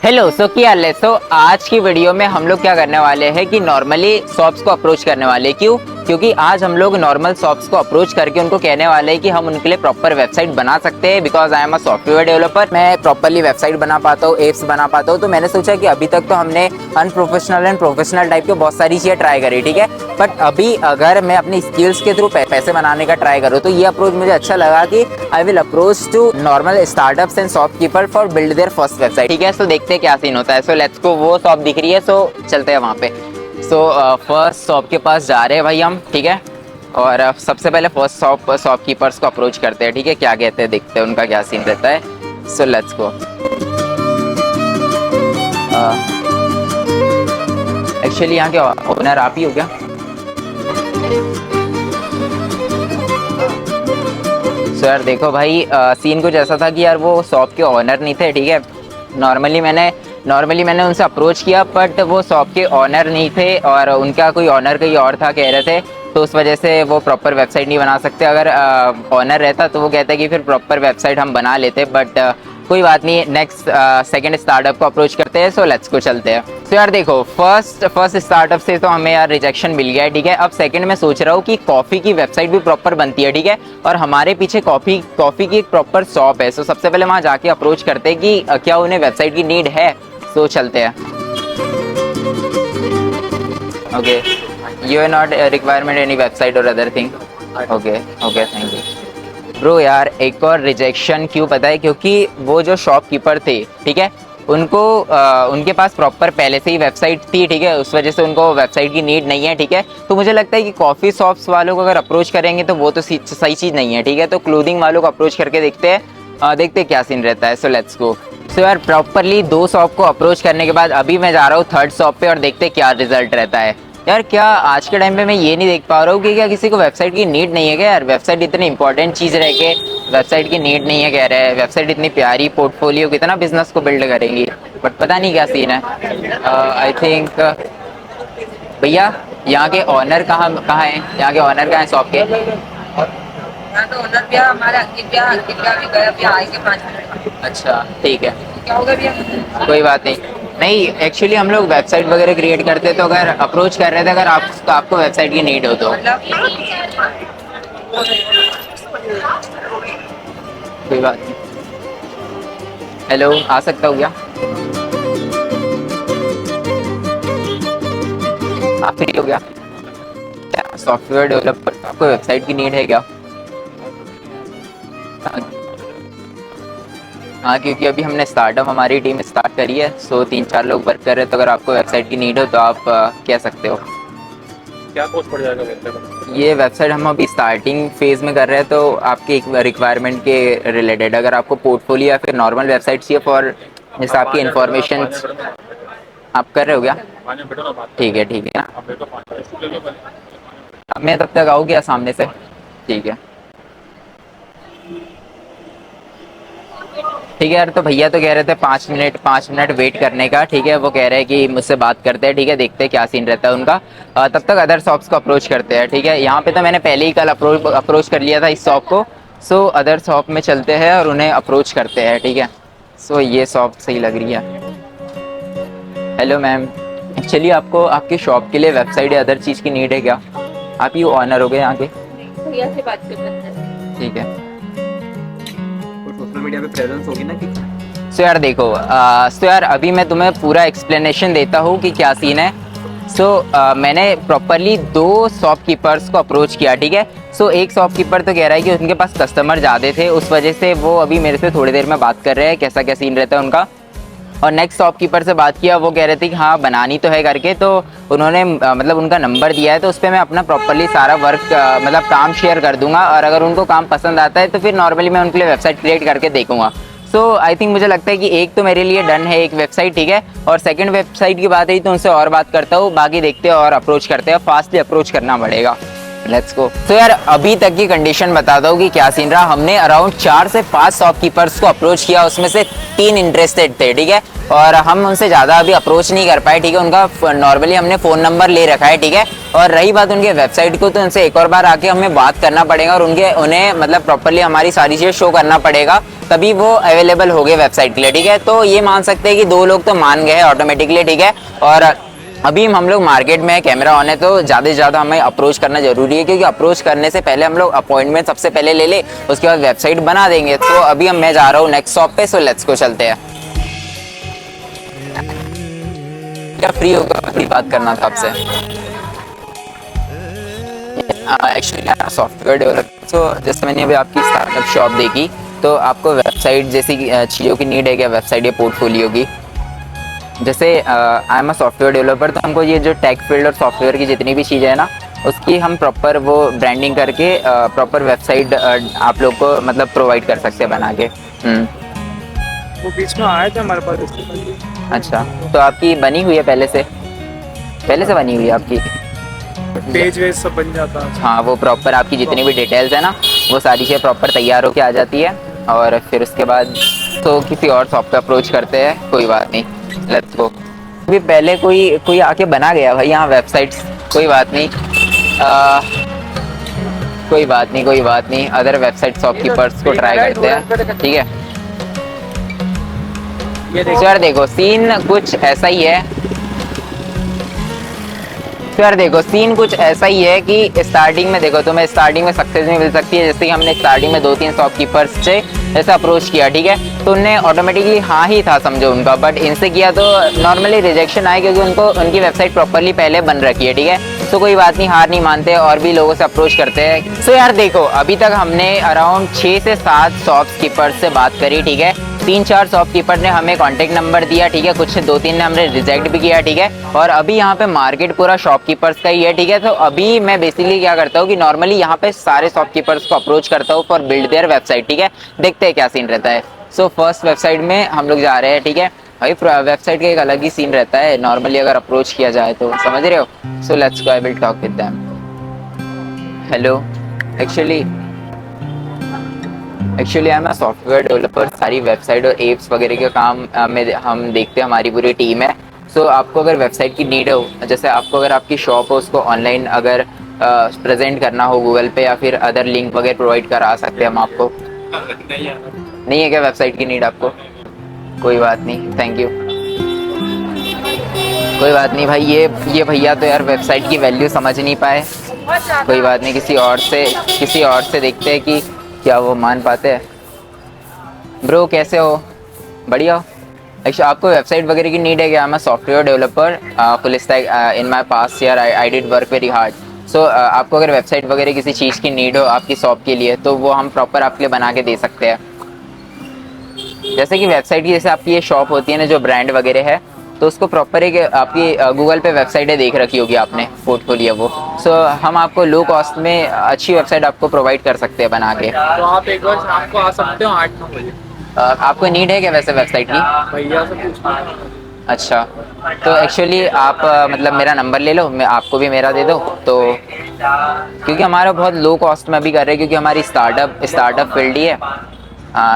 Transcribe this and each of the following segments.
Hello सो क्या हाल है। आज की वीडियो में हम लोग क्या करने वाले हैं कि नॉर्मली शॉप्स को अप्रोच करने वाले। क्यों? क्योंकि आज हम लोग नॉर्मल शॉप्स को अप्रोच करके उनको कहने वाले हैं कि हम उनके लिए प्रॉपर वेबसाइट बना सकते हैं। Because I am a software developer, मैं प्रॉपरली वेबसाइट बना पाता हूँ, एप्स बना पाता हूँ। तो मैंने सोचा कि अभी तक तो हमने अनप्रोफेशनल एंड प्रोफेशनल टाइप के बहुत सारी चीज़ें ट्राई करी, ठीक है। बट अभी अगर मैं अपनी स्किल्स के थ्रू पैसे बनाने का ट्राई करूँ तो ये अप्रोच मुझे अच्छा लगा कि I will approach to normal startups and shopkeeper for build their first website, ठीक है। सो देखते हैं क्या सीन होता है। So let's go. वो शॉप दिख रही है, सो चलते हैं वहाँ पे। सो फर्स्ट शॉप के पास जा रहे हैं भाई हम, ठीक है। और सबसे पहले फर्स्ट शॉपकीपर्स को अप्रोच करते हैं, ठीक है। क्या कहते हैं देखते हैं उनका क्या सीन रहता है। So let's go. एक्चुअली यहाँ के ओनर आप ही हो क्या? सो यार देखो भाई, सीन कुछ ऐसा था कि यार वो शॉप के ओनर नहीं थे, ठीक है। नॉर्मली मैंने उनसे अप्रोच किया, बट वो शॉप के ओनर नहीं थे और उनका कोई ओनर कहीं और था कह रहे थे। तो उस वजह से वो प्रॉपर वेबसाइट नहीं बना सकते। अगर ओनर रहता तो वो कहता कि फिर प्रॉपर वेबसाइट हम बना लेते। बट कोई बात नहीं, नेक्स्ट सेकंड स्टार्टअप को अप्रोच करते हैं। सो लेट्स को चलते हैं। तो यार देखो, फर्स्ट स्टार्टअप से तो हमें यार रिजेक्शन मिल गया है, ठीक है। अब सेकंड में सोच रहा हूँ कि कॉफ़ी की वेबसाइट भी प्रॉपर बनती है, ठीक है। और हमारे पीछे कॉफ़ी की एक प्रॉपर शॉप है। सो सबसे पहले वहाँ जाके अप्रोच करते हैं कि क्या उन्हें वेबसाइट की नीड है। तो चलते हैं। Okay, you are not requirement any website और other thing. Okay okay, thank you bro. यार एक और रिजेक्शन क्यों पता है? क्योंकि वो जो शॉपकीपर थे, ठीक है, उनको उनके पास प्रॉपर पहले से ही वेबसाइट थी, ठीक है। उस वजह से उनको वेबसाइट की नीड नहीं है, ठीक है। तो मुझे लगता है कि कॉफ़ी शॉप्स वालों को अगर अप्रोच करेंगे तो वो तो सही चीज़ नहीं है, ठीक है। तो क्लोथिंग वालों को अप्रोच करके देखते हैं क्या सीन रहता है। सो लेट्स गो। सो यार प्रॉपरली 2 शॉप को अप्रोच करने के बाद अभी मैं जा रहा हूँ थर्ड शॉप पे और देखते क्या रिजल्ट रहता है। यार क्या आज के टाइम पे मैं ये नहीं देख पा रहा हूँ कि क्या किसी को वेबसाइट की नीड नहीं है क्या? यार वेबसाइट इतनी इंपॉर्टेंट चीज़ रह के वेबसाइट की नीड नहीं है कह रहे हैं। वेबसाइट इतनी प्यारी पोर्टफोलियो कितना बिजनेस को बिल्ड करेंगी, बट पता नहीं क्या सीन है। आई थिंक भैया यहाँ के ऑनर कहाँ कहाँ हैं? यहाँ के ऑनर कहाँ हैं शॉप के? तो ओनर भैया हमारे अंकित भैया भी गए, भैया आएंगे 5 मिनट में। अच्छा ठीक है, क्या होगा भैया? कोई बात नहीं। नहीं एक्चुअली हम लोग वेबसाइट वगैरह क्रिएट करते तो अगर अप्रोच कर रहे थे, अगर आपको वेबसाइट की नीड हो तो मतलब कोई बात नहीं। हेलो, आ सकता हूँ क्या? आप फ्री हो गया? क्या सॉफ्टवेयर डेवलपर, आपको वेबसाइट की नीड है क्या? हाँ, क्योंकि अभी हमने स्टार्टअप हमारी टीम स्टार्ट करी है। सो 3-4 लोग वर्क कर रहे हैं। तो अगर आपको वेबसाइट की नीड हो तो आप कह सकते हो। क्या कॉस्ट पड़ जाएगा वेबसाइट? ये वेबसाइट हम अभी स्टार्टिंग फेज़ में कर रहे हैं, तो आपके एक रिक्वायरमेंट के रिलेटेड अगर आपको पोर्टफोलियो या फिर नॉर्मल वेबसाइट चाहिए फॉर जैसे आपकी इन्फॉर्मेशन। आप कर रहे हो क्या? ठीक है ना। अब मैं तब तक आऊँ क्या सामने से? ठीक है ठीक है यार। तो भैया तो कह रहे थे 5 मिनट वेट करने का, ठीक है। वो कह रहे हैं कि मुझसे बात करते हैं, ठीक है। देखते हैं क्या सीन रहता है उनका। तब तक अदर शॉप्स को अप्रोच करते हैं, ठीक है। यहाँ पे तो मैंने पहले ही कल अप्रोच कर लिया था इस शॉप को। सो अदर शॉप में चलते हैं और उन्हें अप्रोच करते हैं, ठीक है। सो ये शॉप सही लग रही है। हेलो मैम, एक्चुअली आपको आपकी शॉप के लिए वेबसाइट या अदर चीज़ की नीड है क्या? आप ही ऑनर हो गए यहाँ के? भैया से बात कर सकते हैं। ठीक है। सोशल मीडिया पे प्रेजेंस होगी ना कि सो यार देखो, सो यार अभी मैं तुम्हें पूरा एक्सप्लेनेशन देता हूँ कि क्या सीन है। सो मैंने प्रॉपरली 2 शॉपकीपर्स को अप्रोच किया, ठीक है। सो एक शॉपकीपर तो कह रहा है कि उनके पास कस्टमर ज़्यादा थे, उस वजह से वो अभी मेरे से थोड़ी देर में बात कर रहे हैं कैसा क्या सीन रहता है उनका। और नेक्स्ट शॉपकीपर से बात किया, वो कह रहे थे कि हाँ बनानी तो है करके। तो उन्होंने मतलब उनका नंबर दिया है, तो उस पर मैं अपना प्रॉपरली सारा वर्क मतलब काम शेयर कर दूंगा। और अगर उनको काम पसंद आता है तो फिर नॉर्मली मैं उनके लिए वेबसाइट क्रिएट करके देखूंगा। सो आई थिंक मुझे लगता है कि एक तो मेरे लिए डन है, एक वेबसाइट, ठीक है। और सेकंड वेबसाइट की बात है तो उनसे और बात करता हूँ, बाकी देखते हैं और अप्रोच करते हैं। फास्टली अप्रोच करना पड़ेगा। Let's go. तो यार अभी तक की कंडीशन बताता हूँ कि क्या सीन रहा। हमने अराउंड 4 से 5 शॉपकीपर्स को अप्रोच किया, उसमें से 3 इंटरेस्टेड थे, ठीक है। और हम उनसे ज़्यादा अभी अप्रोच नहीं कर पाए, ठीक है। उनका नॉर्मली हमने फ़ोन नंबर ले रखा है, ठीक है। और रही बात उनके वेबसाइट को, तो उनसे एक और बार आके हमें बात करना पड़ेगा और उन्हें मतलब प्रॉपरली हमारी सारी चीज़ें शो करना पड़ेगा। तभी वो अवेलेबल हो गए वेबसाइट के लिए, ठीक है। तो ये मान सकते हैं कि 2 लोग तो मान गए हैं ऑटोमेटिकली, ठीक है। और अभी हम लोग मार्केट में, कैमरा ऑन है, तो ज़्यादा से ज़्यादा हमें अप्रोच करना जरूरी है, क्योंकि अप्रोच करने से पहले हम लोग अपॉइंटमेंट सबसे पहले ले ले, उसके बाद वेबसाइट बना देंगे। तो अभी मैं जा रहा हूँ नेक्स्ट शॉप पे, सो लेट्स को चलते हैं। क्या फ्री होगा, अपनी बात करना था आपसे। एक्चुअली सॉफ्टवेयर डेवलपर, तो जैसे मैंने अभी आपकी स्टार्टअप शॉप देखी, तो आपको वेबसाइट जैसी चीज़ों की नीड है क्या, वेबसाइट या पोर्टफोलियो की? जैसे आई एम अ सॉफ्टवेयर डेवलपर, तो हमको ये जो टेक फील्ड और सॉफ्टवेयर की जितनी भी चीज़ें हैं ना, उसकी हम प्रॉपर वो ब्रांडिंग करके प्रॉपर वेबसाइट आप लोग को मतलब प्रोवाइड कर सकते हैं बना के। वो बीच में आए थे हमारे पास इसके पहले। अच्छा, तो आपकी बनी हुई है पहले से बनी हुई है आपकी? पेज वेज सब बन जाता है। हाँ, वो प्रॉपर आपकी जितनी भी डिटेल्स है ना, वो सारी चीज़ें प्रॉपर तैयार होके आ जाती है। और फिर उसके बाद तो किसी और शॉप पे अप्रोच करते हैं, कोई बात नहीं, लेट्स गो। अभी पहले कोई आके बना गया भाई यहाँ वेबसाइट्स, कोई बात नहीं, कोई बात नहीं, अदर वेबसाइट शॉपकीपर्स को ट्राई करते हैं, ठीक है। सर देखो सीन कुछ ऐसा ही है, कि स्टार्टिंग में देखो, तुम्हें स्टार्टिंग में सक्सेस नहीं मिल सकती है। जैसे कि हमने स्टार्टिंग में 2-3 शॉपकीपर्स से ऐसा अप्रोच किया, ठीक है, तो उनने ऑटोमेटिकली हाँ ही था समझो उनका, बट इनसे किया तो नॉर्मली रिजेक्शन आए, क्योंकि उनकी वेबसाइट प्रॉपरली पहले बन रखी है, ठीक है। तो कोई बात नहीं, हार नहीं मानते और भी लोगों से अप्रोच करते हैं। सो यार देखो, अभी तक हमने अराउंड 6 से 7 शॉपकीपर्स से बात करी, ठीक है। 3-4 शॉपकीपर ने हमें कांटेक्ट नंबर दिया, ठीक है, कुछ 2-3 ने हमने रिजेक्ट भी किया, ठीक है। और अभी यहाँ पे मार्केट पूरा शॉपकीपर्स का ही है, ठीक है। तो अभी मैं बेसिकली क्या करता हूँ कि नॉर्मली यहाँ पे सारे शॉपकीपर्स को अप्रोच करता हूँ फॉर बिल्ड देयर वेबसाइट, ठीक है। देखते हैं क्या सीन रहता है। सो फर्स्ट वेबसाइट में हम लोग जा रहे हैं, ठीक है। भाई वेबसाइट का एक अलग ही सीन रहता है नॉर्मली अगर अप्रोच किया जाए तो, समझ रहे हो। सो let's go, I will talk with them. Hello, actually I am a software developer. सारी वेबसाइट और एप्स वगैरह के काम में हम देखते हैं, हमारी पूरी टीम है। सो आपको अगर वेबसाइट की नीड हो, जैसे आपको अगर आपकी शॉप हो उसको ऑनलाइन अगर प्रेजेंट करना हो गूगल पे, या फिर अदर लिंक वगैरह प्रोवाइड करा सकते हैं हम आपको। नहीं है क्या वेबसाइट की नीड आपको? कोई बात नहीं, थैंक यू। कोई बात नहीं भाई, ये भैया तो यार वेबसाइट की वैल्यू समझ नहीं पाए। कोई बात नहीं, किसी और से देखते हैं कि क्या वो मान पाते हैं। ब्रो कैसे हो? बढ़िया हो? एक्चुअली आपको वेबसाइट वगैरह की नीड है क्या? मैं software developer, full stack. In my past year I did work very hard. So आपको अगर वेबसाइट वगैरह किसी चीज़ की नीड हो आपकी शॉप के लिए, तो वो हम प्रॉपर आपके लिए बना के दे सकते हैं। जैसे कि वेबसाइट की, जैसे आपकी ये शॉप होती है ना जो ब्रांड वगैरह है, तो उसको प्रॉपर एक आपकी गूगल पे वेबसाइटें देख रखी होगी आपने, पोर्टफोलियो वो। सो हम आपको लो कॉस्ट में अच्छी वेबसाइट आपको प्रोवाइड कर सकते हैं बना के। तो आप एक बार शाम को आ सकते हो 8-9 बजे। आपको नीड है क्या वैसे वेबसाइट की? भैया से पूछना। अच्छा, तो एक्चुअली आप मतलब मेरा नंबर ले लो, मैं आपको भी मेरा दे दो, तो क्योंकि हमारा बहुत लो कॉस्ट में अभी कर रहे हैं, क्योंकि हमारी स्टार्टअप फील्ड ही है।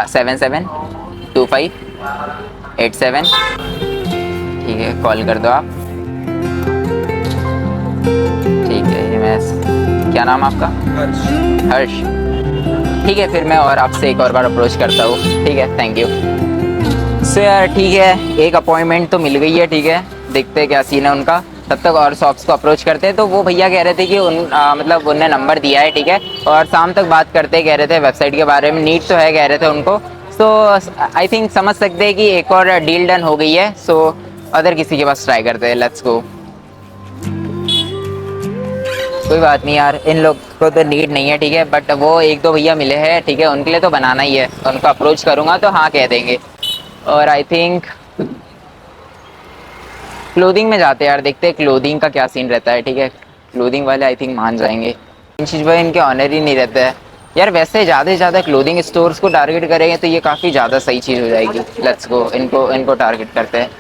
772587, ठीक है, कॉल कर दो आप। ठीक है, ये मैं, क्या नाम आपका? हर्ष। ठीक है, फिर मैं और आपसे एक और बार अप्रोच करता हूँ, ठीक है, थैंक यू। सो यार ठीक है, एक अपॉइंटमेंट तो मिल गई है, ठीक है, देखते हैं क्या सीन है उनका। तब तक और शॉप्स को अप्रोच करते हैं। तो वो भैया कह रहे थे कि मतलब उनने नंबर दिया है, ठीक है, और शाम तक बात करते कह रहे थे वेबसाइट के बारे में, नीड तो है कह रहे थे उनको। सो आई थिंक समझ सकते हैं कि एक और डील डन हो गई है। सो अदर किसी के पास ट्राई करते हैं, लेट्स गो। कोई बात नहीं यार, इन लोग को तो नीड नहीं है, ठीक है, बट वो 1-2 भैया मिले हैं, ठीक है, उनके लिए तो बनाना ही है, उनको अप्रोच करूँगा तो हाँ कह देंगे। और आई थिंक क्लोथिंग में जाते हैं यार, देखते हैं क्लोथिंग का क्या सीन रहता है, ठीक है। क्लोथिंग वाले आई थिंक मान जाएंगे, इन चीज़ पर इनके ऑनर ही नहीं रहता है यार। वैसे ज़्यादा से ज़्यादा क्लोथिंग स्टोर्स को टारगेट करेंगे तो ये काफ़ी ज़्यादा सही चीज़ हो जाएगी। लेट्स गो, इनको टारगेट करते हैं।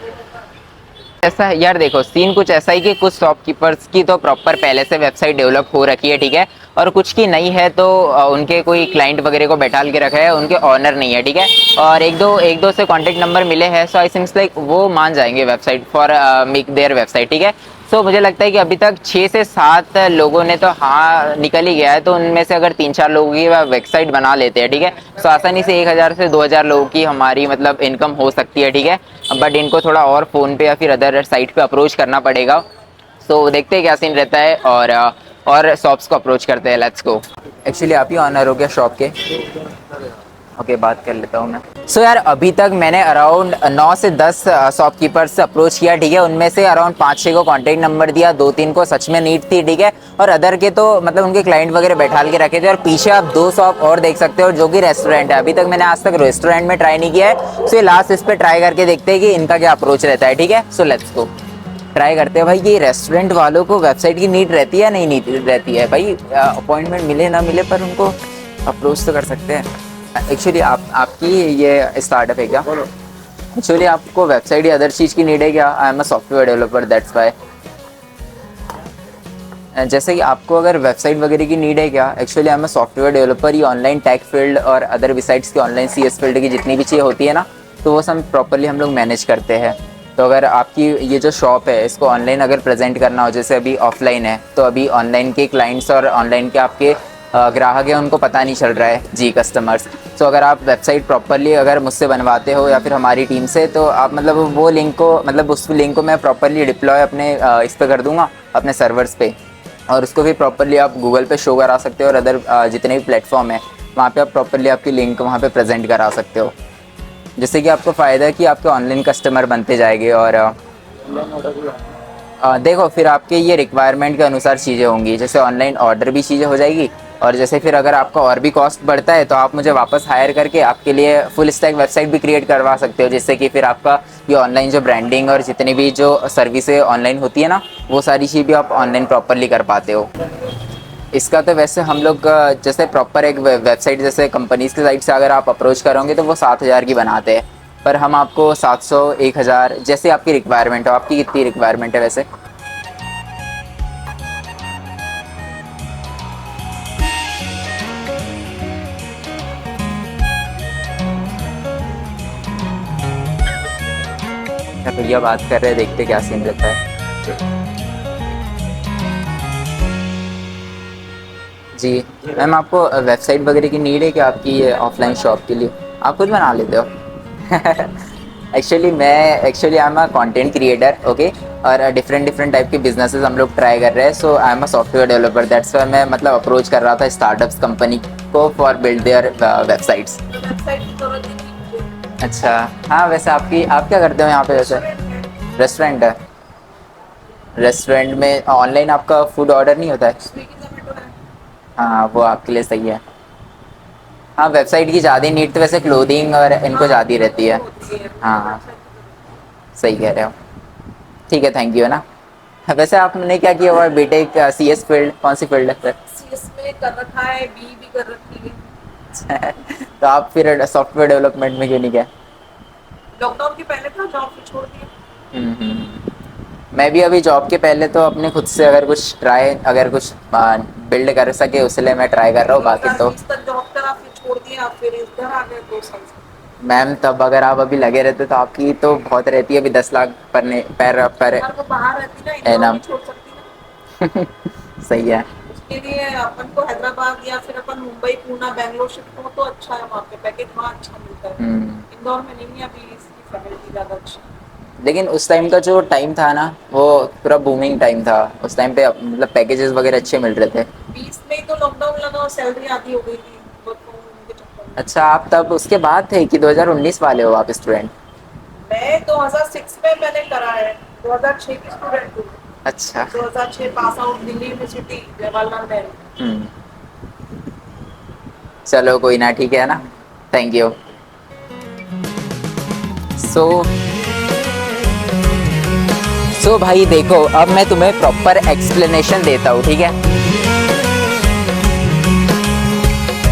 ऐसा है यार, देखो सीन कुछ ऐसा ही कि कुछ शॉपकीपर्स की तो प्रॉपर पहले से वेबसाइट डेवलप हो रखी है, ठीक है, और कुछ की नहीं है, तो उनके कोई क्लाइंट वगैरह को बैठाल के रखा है, उनके ऑनर नहीं है, ठीक है, और एक दो से कांटेक्ट नंबर मिले हैं। सो आई थिंक्स लाइक वो मान जाएंगे website for make their website, ठीक है। सो मुझे लगता है कि अभी तक 6 से 7 लोगों ने तो हाँ निकल ही गया है, तो उनमें से अगर 3-4 लोगों की वेबसाइट बना लेते हैं, ठीक है, तो आसानी से 1000 से 2000 लोगों की हमारी मतलब इनकम हो सकती है, ठीक है। बट इनको थोड़ा और फ़ोन पे या फिर अदर साइट पे अप्रोच करना पड़ेगा। सो देखते हैं क्या सीन रहता है, और शॉप्स को अप्रोच करते हैं। Let's go. एक्चुअली आप ही ऑनर हो क्या शॉप के? ओके, बात कर लेता हूँ मैं। सो यार अभी तक मैंने अराउंड 9 से 10 शॉपकीपर्स से अप्रोच किया, ठीक है। उनमें से अराउंड 5-6 को कॉन्टैक्ट नंबर दिया, 2-3 को सच में नीड थी, ठीक है, और अदर के तो मतलब उनके क्लाइंट वगैरह बैठाल के रखे थे। और पीछे आप 2 शॉप और देख सकते हो जो कि रेस्टोरेंट है। अभी तक मैंने आज तक रेस्टोरेंट में ट्राई नहीं किया है, सो ये लास्ट इस पर ट्राई करके देखते हैं कि इनका क्या अप्रोच रहता है, ठीक है। सो लेट्स गो, ट्राई करते हैं। भाई ये रेस्टोरेंट वालों को वेबसाइट की नीड रहती है या नहीं नीड रहती है? भाई अपॉइंटमेंट मिले ना मिले पर उनको अप्रोच तो कर सकते हैं। एक्चुअली आपकी ये स्टार्टअप है क्या? एक्चुअली आपको वेबसाइट या अदर चीज़ की नीड है क्या? आई am a software developer, that's Y. जैसे कि आपको अगर वेबसाइट वगैरह की नीड है क्या? Actually I am a software developer. ये ऑनलाइन टेक फील्ड और अदर वेबसाइट्स की ऑनलाइन CS फील्ड की जितनी भी चीज़ें होती है ना, तो वो सब प्रॉपरली हम लोग मैनेज करते हैं। तो अगर आपकी ये जो शॉप है इसको ऑनलाइन अगर प्रेजेंट करना हो, जैसे अभी ऑफलाइन है, तो अभी ऑनलाइन के क्लाइंट्स और ऑनलाइन के आपके ग्राहक है उनको पता नहीं चल रहा है जी, कस्टमर्स। तो अगर आप वेबसाइट प्रॉपरली अगर मुझसे बनवाते हो या फिर हमारी टीम से, तो आप मतलब वो लिंक को मतलब उस लिंक को मैं प्रॉपरली डिप्लॉय अपने इस पे कर दूंगा, अपने सर्वर्स पे, और उसको भी प्रॉपरली आप गूगल पे शो करा सकते हो और अदर जितने भी प्लेटफॉर्म है वहाँ पे आप प्रॉपरली आपकी लिंक वहाँ पे प्रेजेंट करा सकते हो, जिससे कि आपको फ़ायदा है कि आपके ऑनलाइन कस्टमर बनते जाएंगे। और देखो फिर आपके ये रिक्वायरमेंट के अनुसार चीज़ें होंगी, जैसे ऑनलाइन ऑर्डर भी चीज़ें हो जाएगी, और जैसे फिर अगर आपका और भी कॉस्ट बढ़ता है तो आप मुझे वापस हायर करके आपके लिए फुल स्टैक वेबसाइट भी क्रिएट करवा सकते हो, जिससे कि फिर आपका ये ऑनलाइन जो ब्रांडिंग और जितनी भी जो सर्विसेज ऑनलाइन होती है ना, वो सारी चीज़ भी आप ऑनलाइन प्रॉपरली कर पाते हो। इसका तो वैसे हम लोग जैसे प्रॉपर एक वेबसाइट जैसे कंपनीज़ की साइट से अगर आप अप्रोच करोगे तो वो 7000 की बनाते हैं, पर हम आपको 700, 1000 जैसे आपकी रिक्वायरमेंट हो। आपकी कितनी रिक्वायरमेंट है वैसे? भैया बात कर रहे हैं, देखते क्या सीन रहता है। जी मैम, आपको वेबसाइट वगैरह की नीड है क्या आपकी ये ऑफलाइन शॉप के लिए? आप खुद बना लेते हो? Actually I am a content creator, okay, और डिफरेंट टाइप के बिजनेसेस हम लोग ट्राई कर रहे हैं। So I am a software developer, that's why मैं मतलब अप्रोच कर रहा था स्टार्टअप्स कंपनी को फॉर बिल्ड देयर वेबसाइट्स। अच्छा, हाँ वैसे आप क्या करते हो यहाँ पे? वैसे रेस्टोरेंट है, रेस्टोरेंट में ऑनलाइन आपका फूड ऑर्डर नहीं होता है? हाँ वो आपके लिए सही है। हाँ वेबसाइट की ज़्यादा नीड तो वैसे क्लोथिंग और इनको ज़्यादा रहती है। हाँ सही कह रहे हो, ठीक है, थैंक यू, है ना। वैसे आपने क्या किया हुआ है? बीटेक CS फील्ड, कौन सी फील्ड है सर? CS में कर रखा है, BE भी कर रखी है। तो आप फिर सॉफ्टवेयर डेवलपमेंट में क्यों नहीं गए? लॉकडाउन के पहले था, जॉब भी छोड़ दिया। मैं भी अभी जॉब के पहले तो अपने खुद से अगर कुछ बिल्ड कर सके उसलिए मैं ट्राई कर रहा हूँ, बाकी तो जॉब करा फिर छोड़ दिया, फिर इधर आ गए 2 साल से। मैम तब अगर आप अभी लगे रहते तो आपकी तो बहुत रहती है, अभी 10 लाख पर वो बाहर रहती ना, इंदौर नहीं छोड़ सकती ना। सही है। उसके लिए अपन को हैदराबाद या फिर अपन मुंबई, पूना, बैंगलोर शिफ्ट हो तो अच्छा है, वहाँ पे पैकेज वहाँ अच्छा मिलता है। इंदौर में नहीं है अभी, इसकी फैसिलिटी ज़्यादा अच्छी। लेकिन उस टाइम का जो टाइम था ना, वो पूरा बूमिंग टाइम था। उस टाइम पे मतलब पैकेजेस वगैरह अच्छे मिल रहे थे। 20 में ही तो लॉकडाउन लगा और सैलरी आधी हो गई थी उनके चक्कर में। अच्छा, आप तब उसके बाद थे कि 2019 वाले हो आप स्टूडेंट? मैं 2006 में मैंने करा है, 2006 की स्टूडेंट हूँ। अच्छा, 2006 pass out, Delhi university, Jawaharlal Nehru. चलो कोई ना, ठीक है ना, थैंक यू। सो भाई देखो, अब मैं तुम्हें प्रॉपर एक्सप्लेनेशन देता हूँ, ठीक है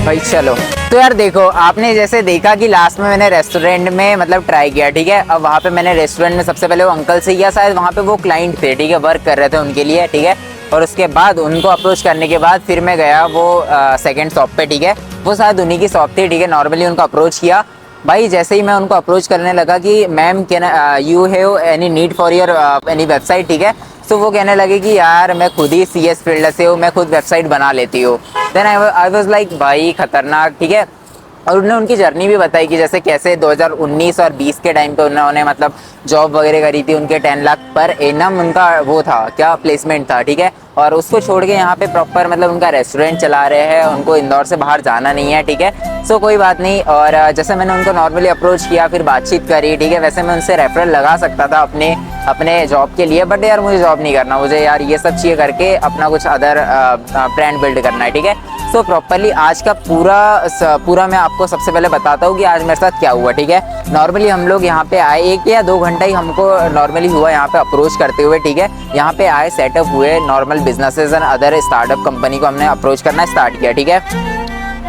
भाई? चलो तो यार देखो, आपने जैसे देखा कि लास्ट में मैंने रेस्टोरेंट में मतलब ट्राई किया, ठीक है। अब वहाँ पे मैंने रेस्टोरेंट में सबसे पहले वो अंकल से किया, शायद वहाँ पे वो क्लाइंट थे, ठीक है, वर्क कर रहे थे उनके लिए, ठीक है। और उसके बाद उनको अप्रोच करने के बाद फिर मैं गया वो सेकंड शॉप पे, ठीक है, वो शायद उन्हीं की शॉप थी, ठीक है। नॉर्मली उनको अप्रोच किया भाई। जैसे ही मैं उनको अप्रोच करने लगा कि ma'am can you have any need for your any website, ठीक है, सो वो कहने लगे कि यार मैं खुद ही CS फील्ड से हूँ, मैं खुद वेबसाइट बना लेती हूँ। देन आई वाज लाइक भाई खतरनाक, ठीक है। और उन्होंने उनकी जर्नी भी बताई कि जैसे कैसे 2019 और 20 के टाइम पे उन्होंने मतलब जॉब वगैरह करी थी, उनके 10 लाख पर एनम उनका वो था क्या प्लेसमेंट था, ठीक है। और उसको छोड़ के यहाँ पे प्रॉपर मतलब उनका रेस्टोरेंट चला रहे हैं, उनको इंदौर से बाहर जाना नहीं है, ठीक है। सो कोई बात नहीं। और जैसे मैंने उनको नॉर्मली अप्रोच किया, फिर बातचीत करी, ठीक है। वैसे मैं उनसे रेफरल लगा सकता था अपने जॉब के लिए, बट यार मुझे जॉब नहीं करना, मुझे यार ये सब चीज़ें करके अपना कुछ अदर ब्रांड बिल्ड करना है, ठीक है। सो प्रॉपरली आज का पूरा मैं आपको सबसे पहले बताता हूँ कि आज मेरे साथ क्या हुआ, ठीक है। नॉर्मली हम लोग यहाँ पे आए, 1 या 2 घंटा ही हमको नॉर्मली हुआ यहाँ पे अप्रोच करते हुए, ठीक है। यहाँ पे आए, सेटअप हुए, normal businesses and other startup company को हमने अप्रोच करना स्टार्ट किया, ठीक है।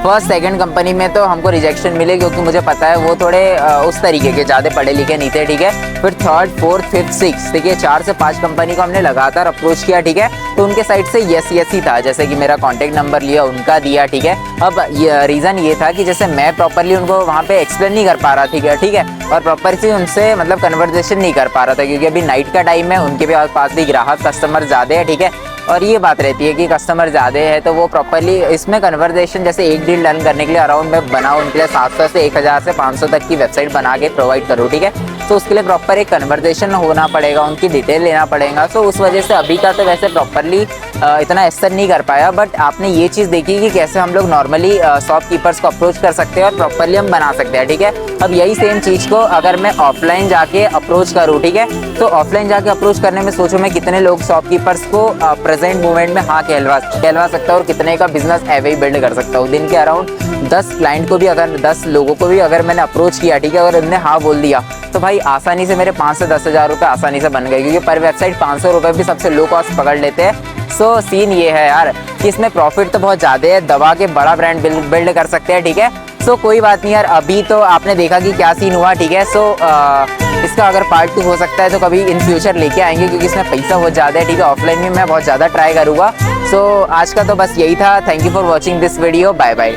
फर्स्ट सेकंड कंपनी में तो हमको रिजेक्शन मिले, क्योंकि मुझे पता है वो थोड़े उस तरीके के ज़्यादा पढ़े लिखे नहीं थे, ठीक है। फिर थर्ड, फोर्थ, फिफ्थ, सिक्स, ठीक है, 4 से 5 कंपनी को हमने लगातार अप्रोच किया, ठीक है। तो उनके साइड से यस ही था, जैसे कि मेरा कॉन्टैक्ट नंबर लिया, उनका दिया, ठीक है। अब रीज़न ये था कि जैसे मैं प्रॉपरली उनको वहाँ पे एक्सप्लेन नहीं कर पा रहा था, ठीक है। और प्रॉपर से उनसे मतलब कन्वर्सेशन नहीं कर पा रहा था, क्योंकि अभी नाइट का टाइम है, उनके पास भी ग्राहक कस्टमर ज़्यादा है, ठीक है। और ये बात रहती है कि कस्टमर ज़्यादा है तो वो प्रॉपरली इसमें कन्वर्सेशन, जैसे एक डील डन करने के लिए अराउंड मैं बनाऊँ उनके लिए 700 से 1000 से 500 तक की वेबसाइट बना के प्रोवाइड करूँ, ठीक है। तो उसके लिए प्रॉपर एक कन्वर्सेशन होना पड़ेगा, उनकी डिटेल लेना पड़ेगा। सो उस वजह से अभी का तो वैसे प्रॉपरली इतना असर नहीं कर पाया, बट आपने ये चीज़ देखी कि कैसे हम लोग नॉर्मली शॉपकीपर्स को अप्रोच कर सकते हैं और प्रॉपरली हम बना सकते हैं, ठीक है। अब यही सेम चीज़ को अगर मैं ऑफलाइन जाके अप्रोच करूँ, ठीक है, तो ऑफलाइन जाके अप्रोच करने में सोचो मैं कितने लोग शॉपकीपर्स को प्रेजेंट मोमेंट में हाँ कहलवा सकता हूँ और कितने का बिजनेस एवे ही बिल्ड कर सकता हूँ। दिन के अराउंड 10 क्लाइंट को भी, अगर 10 लोगों को भी अगर मैंने अप्रोच किया, ठीक है, अगर उन्होंने हाँ बोल दिया तो भाई आसानी से मेरे 5 से 10 हज़ार रुपये आसानी से बन गए, क्योंकि पर वेबसाइट 500 रुपये भी सबसे लो कॉस्ट पकड़ लेते हैं। सो सीन ये है यार कि इसमें प्रॉफिट तो बहुत ज़्यादा है, दबा के बड़ा ब्रांड बिल्ड कर सकते हैं, ठीक है। सो कोई बात नहीं यार, अभी तो आपने देखा कि क्या सीन हुआ, ठीक है। सो इसका अगर पार्ट 2 हो सकता है तो कभी इन फ्यूचर लेके आएंगे, क्योंकि इसमें पैसा बहुत ज़्यादा है, ठीक है। ऑफलाइन में मैं बहुत ज़्यादा ट्राई करूँगा। सो आज का तो बस यही था। Thank you for watching this video, bye bye.